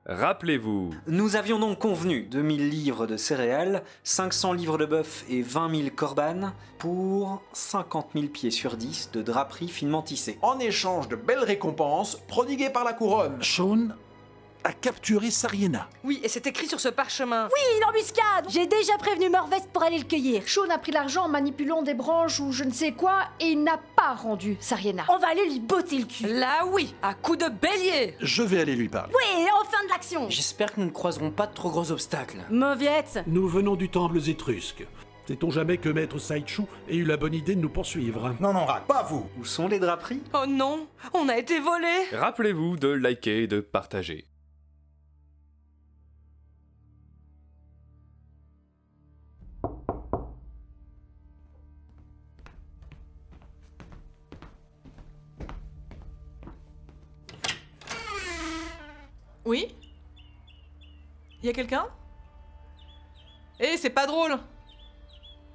Rappelez-vous. Nous avions donc convenu 2000 livres de céréales, 500 livres de bœuf et 20 000 corbanes pour 50 000 pieds sur 10 de draperie finement tissée. En échange de belles récompenses prodiguées par la couronne. Sean a capturé Sariena. Oui, et c'est écrit sur ce parchemin. Oui, une embuscade. J'ai déjà prévenu Morvest pour aller le cueillir. Sean a pris l'argent en manipulant des branches ou je ne sais quoi et il n'a pas rendu Sariena. On va aller lui botter le cul. Là oui, à coups de bélier. Je vais aller lui parler. Oui, en fin de l'action. J'espère que nous ne croiserons pas de trop gros obstacles. Mauviette. Nous venons du temple étrusque. Sait-on jamais que Maître Saichu ait eu la bonne idée de nous poursuivre? Non, non, Rack, pas vous. Où sont les draperies? Oh non, on a été volés. Rappelez-vous de liker et de partager. Oui? Y a quelqu'un? Eh, c'est pas drôle!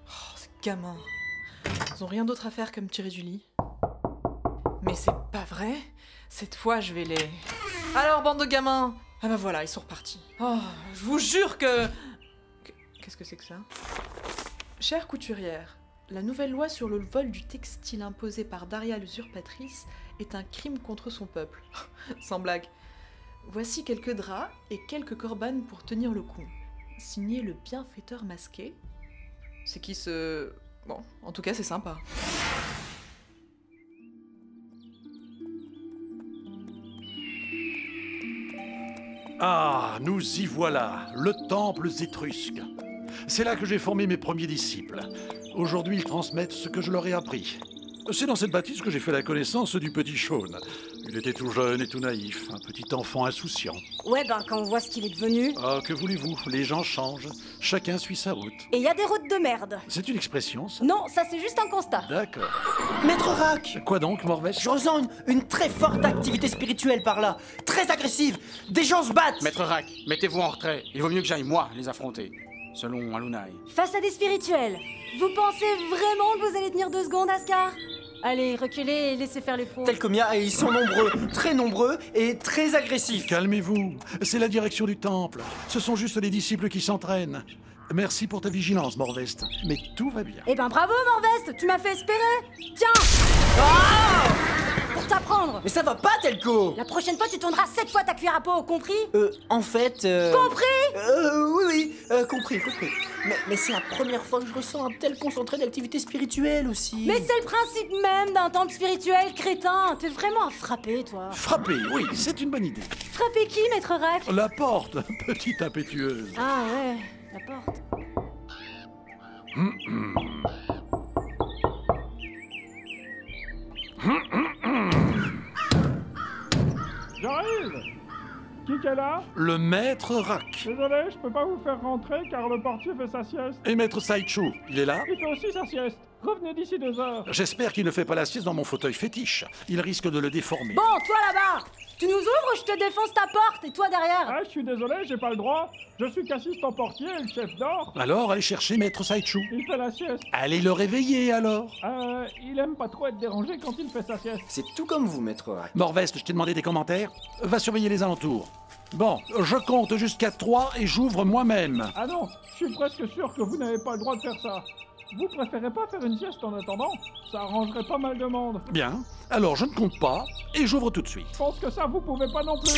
Oh, ces gamins. Ils ont rien d'autre à faire que me tirer du lit. Mais c'est pas vrai? Cette fois, je vais les... Alors, bande de gamins! Ah bah voilà, ils sont repartis. Oh, je vous jure que... Qu'est-ce que c'est que ça? Chère couturière, la nouvelle loi sur le vol du textile imposée par Daria l'usurpatrice est un crime contre son peuple. Sans blague. Voici quelques draps et quelques corbanes pour tenir le coup. Signé le bienfaiteur masqué. C'est qui ce... Bon, en tout cas, c'est sympa. Ah, nous y voilà, le temple étrusque. C'est là que j'ai formé mes premiers disciples. Aujourd'hui, ils transmettent ce que je leur ai appris. C'est dans cette bâtisse que j'ai fait la connaissance du petit Sean. Il était tout jeune et tout naïf, un petit enfant insouciant. Ouais, ben quand on voit ce qu'il est devenu. Ah, que voulez-vous, les gens changent. Chacun suit sa route. Et y a des routes de merde. C'est une expression, ça? Non, ça c'est juste un constat. D'accord. Maître Rack! Quoi donc, Morvest? Je ressens une très forte activité spirituelle par là. Très agressive. Des gens se battent. Maître Rack, mettez-vous en retrait. Il vaut mieux que j'aille, moi, les affronter. Selon Alunai. Face à des spirituels. Vous pensez vraiment que vous allez tenir 2 secondes, Ascar? Allez, reculez et laissez faire les pros. Tel comme et ils sont nombreux et très agressifs. Calmez-vous, c'est la direction du temple. Ce sont juste les disciples qui s'entraînent. Merci pour ta vigilance, Morvest, mais tout va bien. Eh ben bravo, Morvest, tu m'as fait espérer. Tiens. Pour t'apprendre. Mais ça va pas, Telco. La prochaine fois, tu tourneras 7 fois ta cuillère à peau, compris? En fait... Compris? Oui, compris. Mais c'est la première fois que je ressens un tel concentré d'activité spirituelle aussi. Mais c'est le principe même d'un temple spirituel, crétin. T'es vraiment à frapper, toi. Frapper, oui, c'est une bonne idée. Frapper qui, Maître Rack? La porte, petite impétueuse. Ah ouais, la porte. J'arrive! Qui est là? Le maître Rack. Désolé, je peux pas vous faire rentrer car le portier fait sa sieste. Et maître Saichu, il est là? Il fait aussi sa sieste. Revenez d'ici 2 heures. J'espère qu'il ne fait pas la sieste dans mon fauteuil fétiche. Il risque de le déformer. Bon, toi là-bas, tu nous ouvres ou je te défonce ta porte et toi derrière? Ah, je suis désolé, j'ai pas le droit. Je suis qu'assistant portier et le chef dort. Alors, allez chercher maître Saichu. Il fait la sieste. Allez le réveiller alors. Il aime pas trop être dérangé quand il fait sa sieste. C'est tout comme vous, maître Rack. Morvest, je t'ai demandé des commentaires. Va surveiller les alentours. Bon, je compte jusqu'à 3 et j'ouvre moi-même. Ah non, je suis presque sûr que vous n'avez pas le droit de faire ça. Vous préférez pas faire une sieste en attendant? Ça arrangerait pas mal de monde. Bien, alors je ne compte pas et j'ouvre tout de suite. Je pense que ça, vous pouvez pas non plus.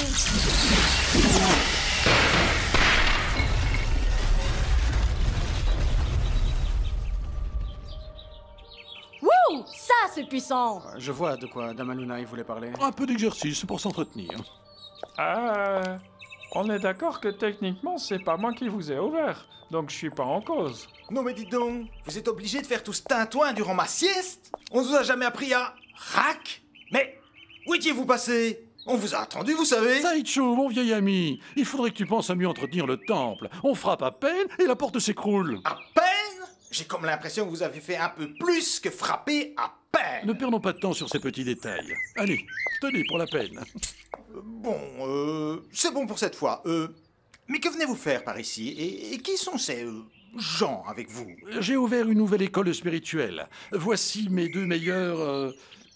Wouh! Ça, c'est puissant! Je vois de quoi Dame Alunai voulait parler. Un peu d'exercice pour s'entretenir. On est d'accord que techniquement, c'est pas moi qui vous ai ouvert, donc je suis pas en cause. Non mais dites donc, vous êtes obligé de faire tout ce tintouin durant ma sieste? On vous a jamais appris à... Rack? Mais où étiez-vous passé? On vous a attendu, vous savez. Saichu, mon vieil ami, il faudrait que tu penses à mieux entretenir le temple. On frappe à peine et la porte s'écroule. À peine? J'ai comme l'impression que vous avez fait un peu plus que frapper à peine. Ne perdons pas de temps sur ces petits détails. Allez, tenez pour la peine. C'est bon pour cette fois. Mais que venez-vous faire par ici? Et qui sont ces gens avec vous? J'ai ouvert une nouvelle école spirituelle. Voici mes 2 meilleurs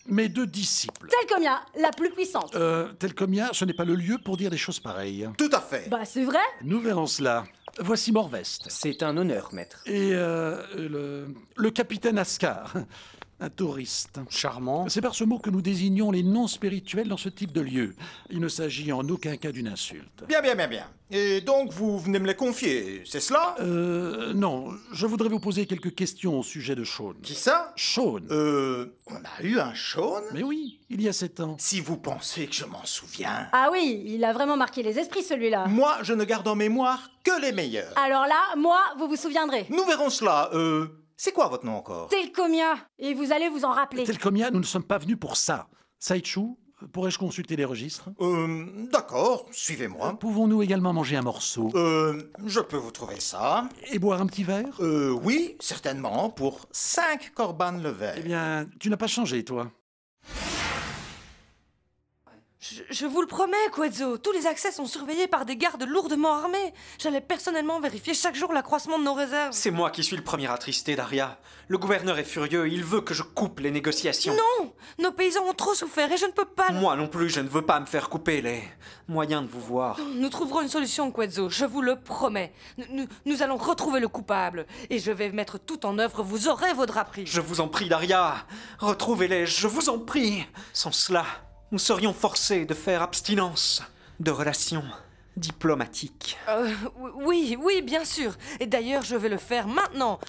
mes 2 disciples. Telcomia, la plus puissante. Telcomia, ce n'est pas le lieu pour dire des choses pareilles. Tout à fait. Bah c'est vrai. Nous verrons cela. Voici Morvest. C'est un honneur, maître. Et le capitaine Ascar, un touriste. Charmant. C'est par ce mot que nous désignons les non spirituels dans ce type de lieu. Il ne s'agit en aucun cas d'une insulte. Bien. Et donc, vous venez me les confier, c'est cela? Non, je voudrais vous poser quelques questions au sujet de Sean. Qui ça? Sean. On a eu un Sean? Mais oui, il y a 7 ans. Si vous pensez que je m'en souviens... Ah oui, il a vraiment marqué les esprits celui-là. Moi, je ne garde en mémoire que les meilleurs. Alors là, moi, vous vous souviendrez. Nous verrons cela. C'est quoi votre nom encore? Telcomia, et vous allez vous en rappeler. Telcomia, nous ne sommes pas venus pour ça. Saichu, pourrais-je consulter les registres? D'accord, suivez-moi. Pouvons-nous également manger un morceau? Je peux vous trouver ça. Et boire un petit verre? Oui, certainement, pour 5 corbanes le verre. Eh bien, tu n'as pas changé, toi. Je vous le promets, Quetzal, tous les accès sont surveillés par des gardes lourdement armés. J'allais personnellement vérifier chaque jour l'accroissement de nos réserves. C'est moi qui suis le premier attristé, Daria. Le gouverneur est furieux, il veut que je coupe les négociations. Non! Nos paysans ont trop souffert et je ne peux pas... Moi non plus, je ne veux pas me faire couper les moyens de vous voir. Nous trouverons une solution, Quetzal, je vous le promets. Nous allons retrouver le coupable et je vais mettre tout en œuvre, vous aurez vos draperies. Je vous en prie, Daria, retrouvez-les, je vous en prie. Sans cela, nous serions forcés de faire abstinence de relations diplomatiques. Oui, bien sûr. Et d'ailleurs, je vais le faire maintenant.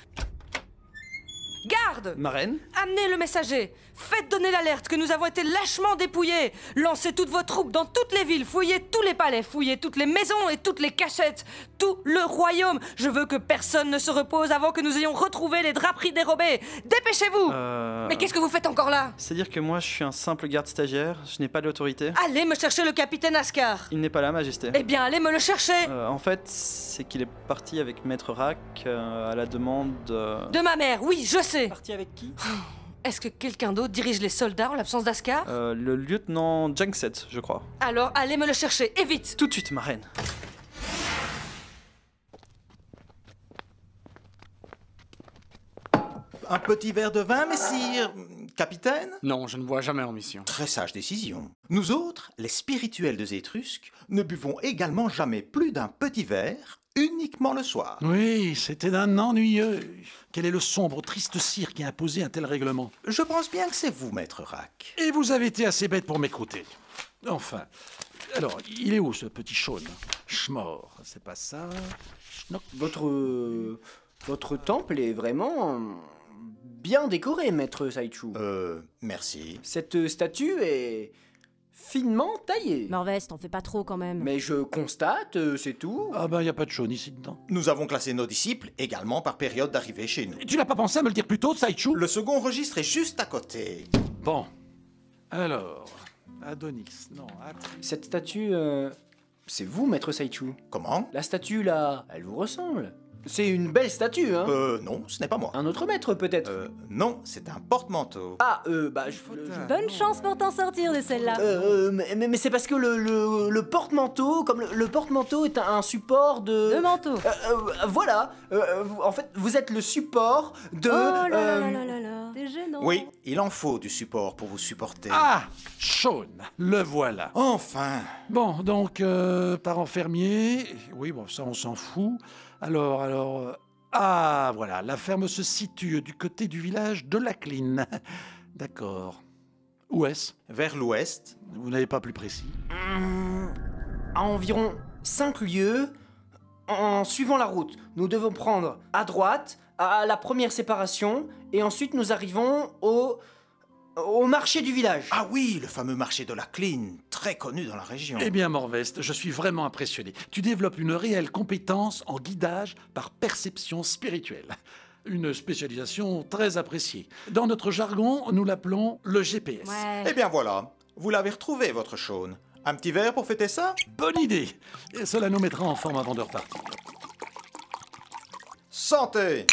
Garde! Marraine? Amenez le messager. Faites donner l'alerte que nous avons été lâchement dépouillés. Lancez toutes vos troupes dans toutes les villes, fouillez tous les palais, fouillez toutes les maisons et toutes les cachettes, tout le royaume. Je veux que personne ne se repose avant que nous ayons retrouvé les draperies dérobées. Dépêchez-vous! Mais qu'est-ce que vous faites encore là? C'est-à-dire que moi, je suis un simple garde stagiaire, je n'ai pas d'autorité. Allez me chercher le capitaine Ascar. Il n'est pas là, Majesté. Eh bien, allez me le chercher. En fait, c'est qu'il est parti avec Maître Rack à la demande... De ma mère, oui, je sais. Parti avec qui? Est-ce que quelqu'un d'autre dirige les soldats en l'absence d'Ascar? Le lieutenant Jankset, je crois. Alors, allez me le chercher, et vite! Tout de suite, ma reine. Un petit verre de vin, messire. Capitaine? Non, je ne bois jamais en mission. Très sage décision. Nous autres, les spirituels de Zétrusque, ne buvons également jamais plus d'un petit verre, uniquement le soir. Oui, c'était d'un ennuyeux. Quel est le sombre, triste cire qui a imposé un tel règlement? Je pense bien que c'est vous, maître Rack. Et vous avez été assez bête pour m'écouter. Enfin, alors, il est où ce petit Sean? Schmor, c'est pas ça. Schnock. Votre temple est vraiment bien décoré, maître Saichu. Merci. Cette statue est finement taillée. Morvest, t'en fais pas trop quand même. Mais je constate, c'est tout. Ah ben, y a pas de Sean ici dedans. Nous avons classé nos disciples également par période d'arrivée chez nous. Tu n'as pas pensé à me le dire plus tôt, Saichu? Le second registre est juste à côté. Bon. Alors, Adonis, non, Cette statue, c'est vous, maître Saichu. Comment? La statue, là, elle vous ressemble. C'est une belle statue, hein? Non, ce n'est pas moi. Un autre maître, peut-être? Non, c'est un porte-manteau. Ah, Bonne chance pour t'en sortir de celle-là. Mais c'est parce que le porte-manteau, comme le porte-manteau est un support de... De manteau. Voilà. En fait, vous êtes le support de... Oh là là là là là, c'est gênant. Oui, il en faut du support pour vous supporter. Ah, Sean, le voilà. Enfin. Bon, donc, parent fermier, oui, bon, ça on s'en fout. Alors, ah, voilà, la ferme se situe du côté du village de Lacline. D'accord. Où est-ce? Vers l'ouest. Vous n'avez pas plus précis? À environ 5 lieues, en suivant la route. Nous devons prendre à droite, à la première séparation, et ensuite nous arrivons au marché du village. Ah oui, le fameux marché de la Cline, très connu dans la région. Eh bien, Morvest, je suis vraiment impressionné. Tu développes une réelle compétence en guidage par perception spirituelle. Une spécialisation très appréciée. Dans notre jargon, nous l'appelons le GPS. Ouais. Eh bien voilà, vous l'avez retrouvé, votre Sean. Un petit verre pour fêter ça? Bonne idée. Et cela nous mettra en forme avant de repartir. Santé!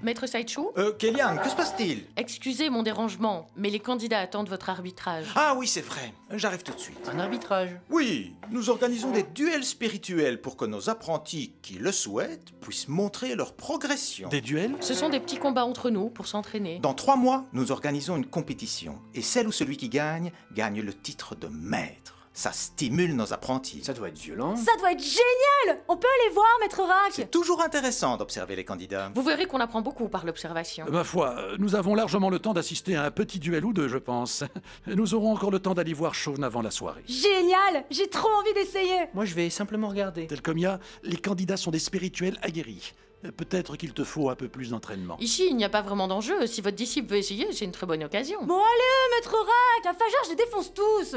Maître Saichu? Kellyanne, que se passe-t-il? Excusez mon dérangement, mais les candidats attendent votre arbitrage. Ah oui, c'est vrai. J'arrive tout de suite. Un arbitrage? Oui, nous organisons des duels spirituels pour que nos apprentis qui le souhaitent puissent montrer leur progression. Des duels? Ce sont des petits combats entre nous pour s'entraîner. Dans 3 mois, nous organisons une compétition. Et celle ou celui qui gagne, gagne le titre de maître. Ça stimule nos apprentis. Ça doit être violent. Ça doit être génial! On peut aller voir, Maître Rack? C'est toujours intéressant d'observer les candidats. Vous verrez qu'on apprend beaucoup par l'observation. Ma foi, nous avons largement le temps d'assister à un petit duel ou deux, je pense. Nous aurons encore le temps d'aller voir Shaun avant la soirée. Génial! J'ai trop envie d'essayer! Moi, je vais simplement regarder. Telcomia, les candidats sont des spirituels aguerris. Peut-être qu'il te faut un peu plus d'entraînement. Ici, il n'y a pas vraiment d'enjeu. Si votre disciple veut essayer, c'est une très bonne occasion. Bon allez, Maître Rack! À Fajar, je les défonce tous!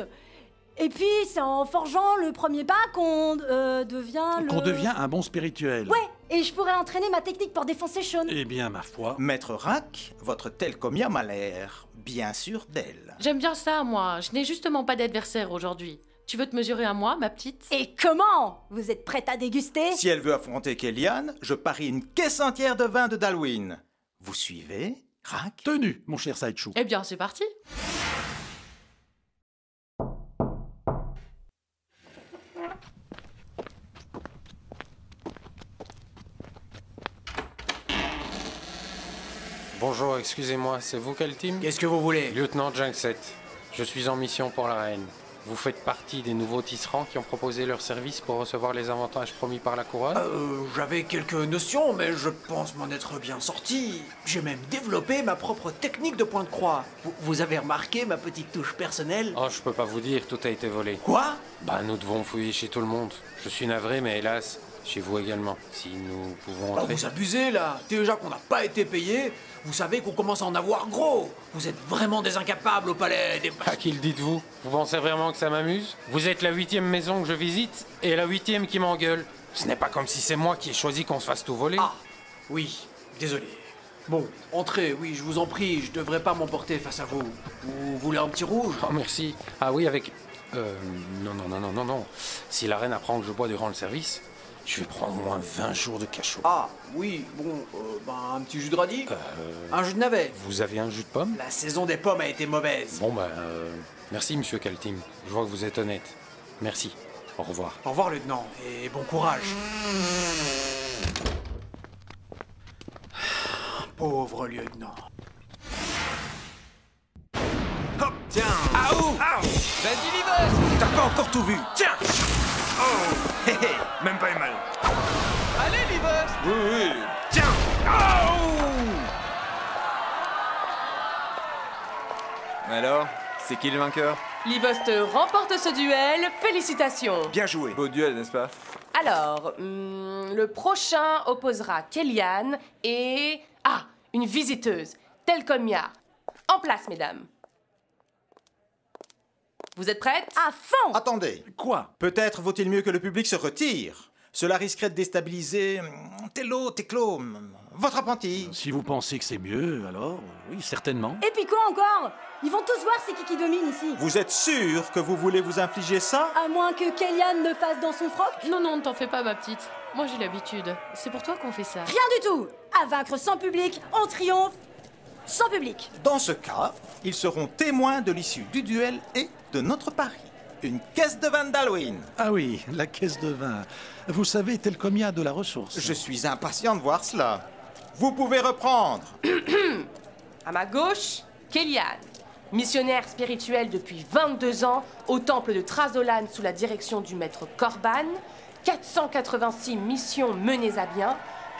Et puis, c'est en forgeant le premier pas qu'on devient le... Qu'on devient un bon spirituel. Ouais, et je pourrais entraîner ma technique pour défoncer Shaun. Eh bien, ma foi... Maître Rack, votre Telcomia m'a l'air bien sûr d'elle. J'aime bien ça, moi. Je n'ai justement pas d'adversaire aujourd'hui. Tu veux te mesurer à moi, ma petite? Et comment? Vous êtes prête à déguster? Si elle veut affronter Kellyanne, je parie une caisse entière de vin de Dalwyn. Vous suivez, Rack? Tenu, mon cher Saichu. Eh bien, c'est parti. Bonjour, excusez-moi, c'est vous quel team? Qu'est-ce que vous voulez? Lieutenant Junkset, je suis en mission pour la reine. Vous faites partie des nouveaux tisserands qui ont proposé leur service pour recevoir les avantages promis par la couronne? J'avais quelques notions, mais je pense m'en être bien sorti. J'ai même développé ma propre technique de point de croix. Vous avez remarqué ma petite touche personnelle? Oh, je peux pas vous dire, tout a été volé. Quoi? Bah, nous devons fouiller chez tout le monde. Je suis navré, mais hélas, chez vous également. Si nous pouvons entrer... Vous abusez, là. Déjà qu'on n'a pas été payé, vous savez qu'on commence à en avoir gros. Vous êtes vraiment des incapables au palais des... À qui le dites-vous? Vous pensez vraiment que ça m'amuse? Vous êtes la 8e maison que je visite, et la 8e qui m'engueule. Ce n'est pas comme si c'est moi qui ai choisi qu'on se fasse tout voler. Ah, oui, désolé. Bon, entrez, oui, je vous en prie, je devrais pas m'emporter face à vous. Vous voulez un petit rouge? Oh, merci. Ah oui, avec... Non. Si la reine apprend que je bois durant le service, je vais prendre au moins 20 jours de cachot. Ah, oui, bon, un petit jus de radis? Un jus de navet? Vous avez un jus de pomme? La saison des pommes a été mauvaise. Bon, merci, monsieur Kaltim. Je vois que vous êtes honnête. Merci. Au revoir. Au revoir, lieutenant, et bon courage. Pauvre lieutenant. Hop, tiens. Ah où? Vas-y, Livos. T'as pas encore tout vu. Tiens. Oh, hé hé, même pas eu mal. Allez, Livos. Oui. Tiens. Oh. Alors, c'est qui le vainqueur? Livost remporte ce duel, félicitations. Bien joué. Beau duel, n'est-ce pas? Alors, le prochain opposera Kellyanne et... Ah, une visiteuse, Telcomia. En place, mesdames. Vous êtes prêtes? À fond! Attendez. Quoi? Peut-être vaut-il mieux que le public se retire. Cela risquerait de déstabiliser... Teclo, votre apprenti. Si vous pensez que c'est mieux, alors oui, certainement. Et puis quoi encore? Ils vont tous voir c'est qui domine ici. Vous êtes sûr que vous voulez vous infliger ça? À moins que Kellyanne le fasse dans son froc? Non, ne t'en fais pas, ma petite. Moi, j'ai l'habitude. C'est pour toi qu'on fait ça. Rien du tout! À vaincre sans public, on triomphe sans public. Dans ce cas, ils seront témoins de l'issue du duel et de notre pari. Une caisse de vin d'Halloween. Ah oui, la caisse de vin. Vous savez, Telcomia a de la ressource. Je suis impatient de voir cela. Vous pouvez reprendre. À ma gauche, Kellyanne. Missionnaire spirituelle depuis 22 ans au temple de Trazolan sous la direction du maître Corban. 486 missions menées à bien.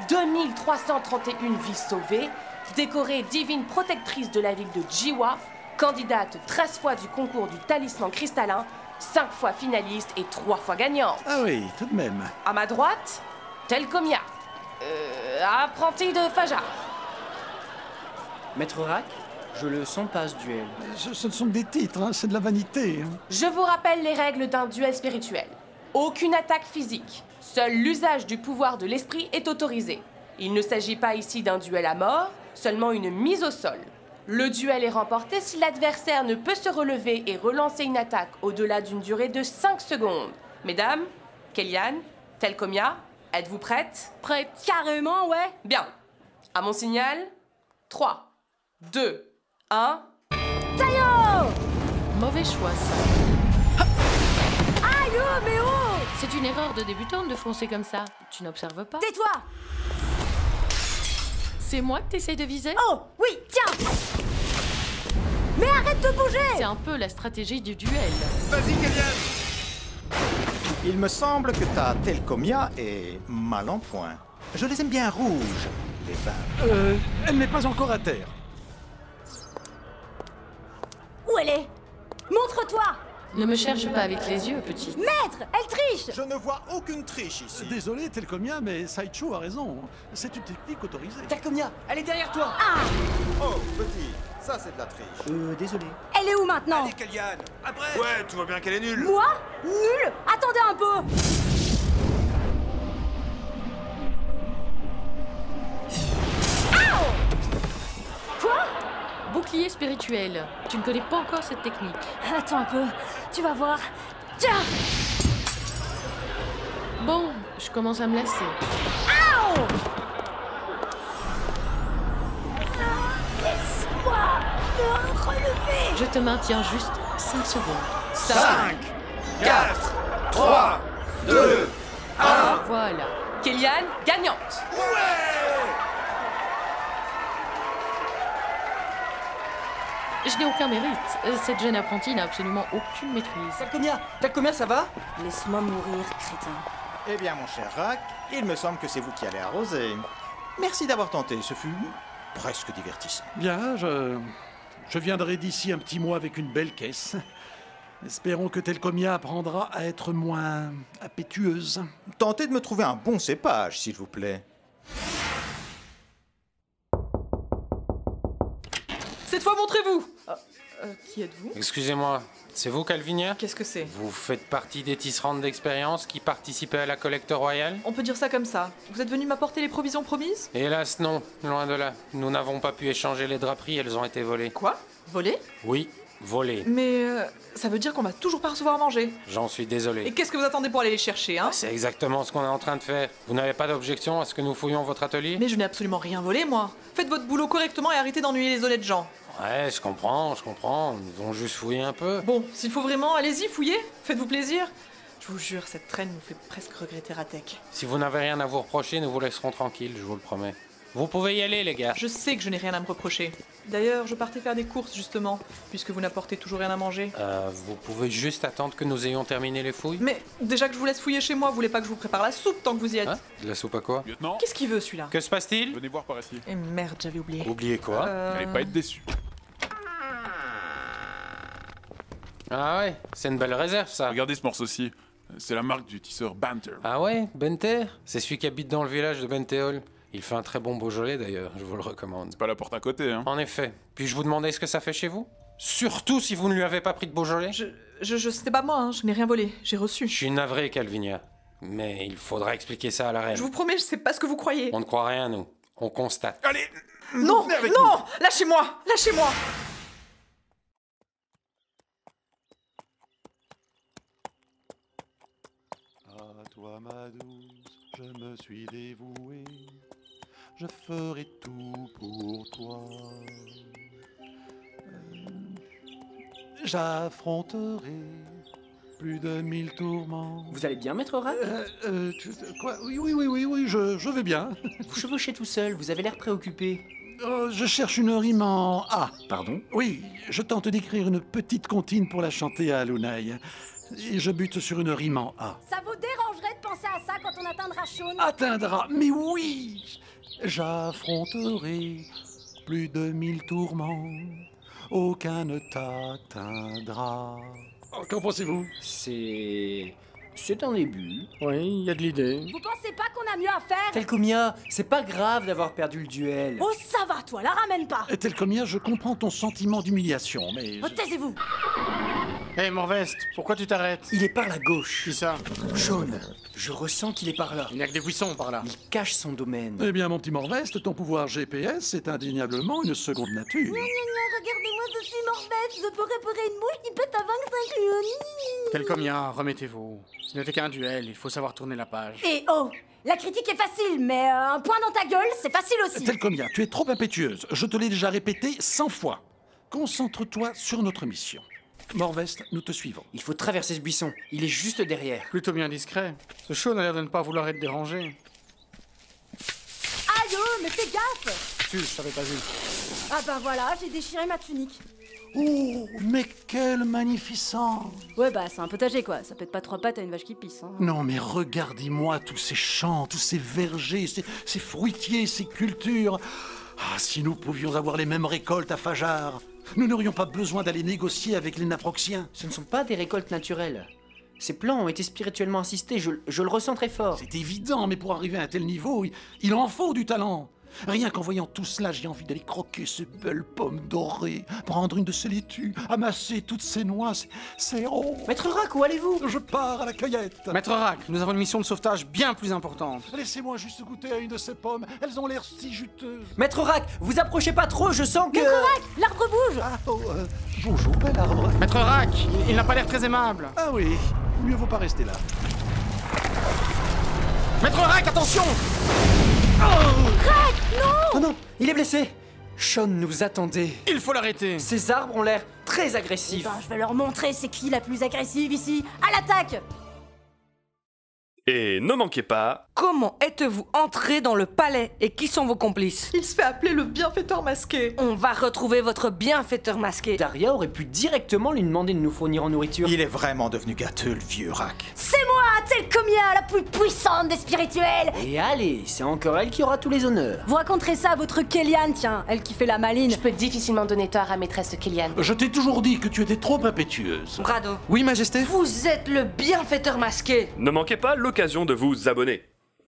2331 vies sauvées. Décorée divine protectrice de la ville de Jiwa. Candidate 13 fois du concours du talisman cristallin. 5 fois finaliste et 3 fois gagnante. Ah oui, tout de même. À ma droite, Telcomia. Apprenti de Fajar. Maître Rack, je le sens pas ce duel. Ce ne sont que des titres, hein, c'est de la vanité. Hein. Je vous rappelle les règles d'un duel spirituel. Aucune attaque physique. Seul l'usage du pouvoir de l'esprit est autorisé. Il ne s'agit pas ici d'un duel à mort, seulement une mise au sol. Le duel est remporté si l'adversaire ne peut se relever et relancer une attaque au-delà d'une durée de 5 secondes. Mesdames, Kellyanne, Telcomia, êtes-vous prêtes? Prête? Carrément, ouais. Bien. À mon signal, 3, 2, 1... Taillot! Mauvais choix, ça. Aïe, oh, mais oh! C'est une erreur de débutante de foncer comme ça. Tu n'observes pas? Tais-toi! C'est moi que t'essayes de viser? Oh, oui, tiens! Mais arrête de bouger! C'est un peu la stratégie du duel. Vas-y, Kellyanne! Il me semble que ta Telcomia est mal en point. Je les aime bien rouges, les femmes. Elle n'est pas encore à terre. Où elle est? Montre-toi! Ne me cherche pas avec les yeux, petite. Maître, elle triche! Je ne vois aucune triche ici. Désolé, Telcomia, mais Sideshow a raison. C'est une technique autorisée. Telcomia, elle est derrière toi. Ah! Oh, petit, ça c'est de la triche. Désolé. Elle est où maintenant? Allez, Kellyanne, après. Ouais, tu vois bien qu'elle est nulle. Moi? Nul? Attendez un peu! Quoi? Bouclier spirituel. Tu ne connais pas encore cette technique. Attends un peu, tu vas voir. Tiens! Bon, je commence à me lasser. Ow! Laisse-moi me relever! Je te maintiens juste 5 secondes. 5, 4, 3, 2, 1. Voilà. Kellyanne, gagnante. Je n'ai aucun mérite. Cette jeune apprentie n'a absolument aucune maîtrise. Telcomia, ça va? Laisse-moi mourir, crétin. Eh bien, mon cher Rack, il me semble que c'est vous qui allez arroser. Merci d'avoir tenté, ce fut presque divertissant. Bien, je viendrai d'ici un petit mois avec une belle caisse. Espérons que Telcomia apprendra à être moins impétueuse. Tentez de me trouver un bon cépage, s'il vous plaît. Cette fois, montrez-vous. Qui êtes-vous? Excusez-moi, c'est vous, Calvinia? Qu'est-ce que c'est? Vous faites partie des tisserandes d'expérience qui participaient à la collecte royale? On peut dire ça comme ça. Vous êtes venu m'apporter les provisions promises? Hélas, non, loin de là. Nous n'avons pas pu échanger les draperies, elles ont été volées. Quoi? Volées? Oui, volées. Mais ça veut dire qu'on va toujours pas recevoir à manger. J'en suis désolé. Et qu'est-ce que vous attendez pour aller les chercher, hein? C'est exactement ce qu'on est en train de faire. Vous n'avez pas d'objection à ce que nous fouillions votre atelier? Mais je n'ai absolument rien volé, moi. Faites votre boulot correctement et arrêtez d'ennuyer les honnêtes gens. Ouais, je comprends. Nous allons juste fouiller un peu. Bon, s'il faut vraiment, allez-y, fouillez. Faites-vous plaisir. Je vous jure, cette traîne nous fait presque regretter Ratek. Si vous n'avez rien à vous reprocher, nous vous laisserons tranquille, je vous le promets. Vous pouvez y aller, les gars. Je sais que je n'ai rien à me reprocher. D'ailleurs, je partais faire des courses, justement, puisque vous n'apportez toujours rien à manger. Vous pouvez juste attendre que nous ayons terminé les fouilles? Mais déjà que je vous laisse fouiller chez moi, vous voulez pas que je vous prépare la soupe tant que vous y êtes? Hein? De la soupe à quoi? Lieutenant? Qu'est-ce qu'il veut, celui-là? Que se passe-t-il? Venez voir par ici. Eh merde, j'avais oublié. Oubliez quoi? Allez pas être déçu. Ah ouais, c'est une belle réserve, ça. Regardez ce morceau-ci. C'est la marque du tisseur Banter. Ah ouais, Benter? C'est celui qui habite dans le village de Benteol. Il fait un très bon Beaujolais d'ailleurs, je vous le recommande. C'est pas la porte à côté, hein. En effet. Puis-je vous demander ce que ça fait chez vous? Surtout si vous ne lui avez pas pris de Beaujolais? C'était pas moi, hein, je n'ai rien volé. J'ai reçu. Je suis navré, Calvinia. Mais il faudra expliquer ça à la reine. Je vous promets, je sais pas ce que vous croyez. On ne croit rien, nous. On constate. Allez! Non! Non! Lâchez-moi! Lâchez-moi! À toi, ma douce, je me suis dévoué. Je ferai tout pour toi. J'affronterai plus de 1000 tourments. Vous allez bien, maître Rack? Quoi? Oui, je vais bien. Vous chevauchez tout seul, vous avez l'air préoccupé. Je cherche une rime en A. Pardon? Oui, je tente d'écrire une petite comptine pour la chanter à Alunaï. Et je bute sur une rime en A. Ça vous dérangerait de penser à ça quand on atteindra Shaun? Atteindra, mais oui! J'affronterai plus de 1000 tourments. Aucun ne t'atteindra. Qu'en pensez-vous? C'est un début. Oui, il y a de l'idée. Vous pensez pas qu'on a mieux à faire? Telcomia, c'est pas grave d'avoir perdu le duel. Oh, ça va, toi, la ramène pas! Telcomia, je comprends ton sentiment d'humiliation, mais... Oh, taisez-vous! Hé, Morvest, pourquoi tu t'arrêtes? Il est par la gauche. Qui ça? Sean, je ressens qu'il est par là. Il n'y a que des buissons par là. Il cache son domaine. Eh bien, mon petit Morvest, ton pouvoir GPS est indéniablement une seconde nature. Regardez-moi, je suis Morvest, je peux réparer une mouche qui pète à 25 lieux. Telcomia, remettez-vous. Ce n'était qu'un duel, il faut savoir tourner la page. Et oh, la critique est facile, mais un point dans ta gueule, c'est facile aussi. Telcomia, tu es trop impétueuse. Je te l'ai déjà répété 100 fois. Concentre-toi sur notre mission. Morvest, nous te suivons. Il faut traverser ce buisson. Il est juste derrière. Plutôt bien discret. Ce Sean a l'air de ne pas vouloir être dérangé. Aïe, oh, mais fais gaffe! Je t'avais pas vu. Ah bah voilà, j'ai déchiré ma tunique. Oh, mais quelle magnificence! Ouais, bah c'est un potager quoi, ça pète pas 3 pattes à une vache qui pisse. Hein. Non, mais regardez-moi tous ces champs, tous ces vergers, ces fruitiers, ces cultures. Ah, si nous pouvions avoir les mêmes récoltes à Fajar, nous n'aurions pas besoin d'aller négocier avec les Naproxiens. Ce ne sont pas des récoltes naturelles. Ces plants ont été spirituellement assistés, je le ressens très fort. C'est évident, mais pour arriver à un tel niveau, il en faut du talent. Rien qu'en voyant tout cela, j'ai envie d'aller croquer ces belles pommes dorées, prendre une de ces laitues, amasser toutes ces noix, c'est oh. Maître Rack, où allez-vous? Je pars à la cueillette. Maître Rack, nous avons une mission de sauvetage bien plus importante. Laissez-moi juste goûter à une de ces pommes, elles ont l'air si juteuses. Maître Rack, vous approchez pas trop, je sens que... Maître Rack, l'arbre bouge. Ah, oh, bonjour, bel arbre. Maître Rack, il n'a pas l'air très aimable. Ah oui, mieux vaut pas rester là. Maître Rack, attention! Rack, non! Oh non, il est blessé. Sean nous attendait. Il faut l'arrêter. Ces arbres ont l'air très Eh agressifs. ben, je vais leur montrer c'est qui la plus agressive ici. À l'attaque! Et ne manquez pas... Comment êtes-vous entré dans le palais et qui sont vos complices? Il se fait appeler le bienfaiteur masqué. On va retrouver votre bienfaiteur masqué. Daria aurait pu directement lui demander de nous fournir en nourriture. Il est vraiment devenu gâteux, le vieux Rack. C'est moi, Telcomia, la plus puissante des spirituelles! Et allez, c'est encore elle qui aura tous les honneurs. Vous raconterez ça à votre Kéliane, tiens, elle qui fait la maline. Je peux difficilement donner tort à maîtresse Kéliane. Je t'ai toujours dit que tu étais trop impétueuse. Brado, Oui, Majesté? vous êtes le bienfaiteur masqué. Ne manquez pas l'occasion de vous abonner.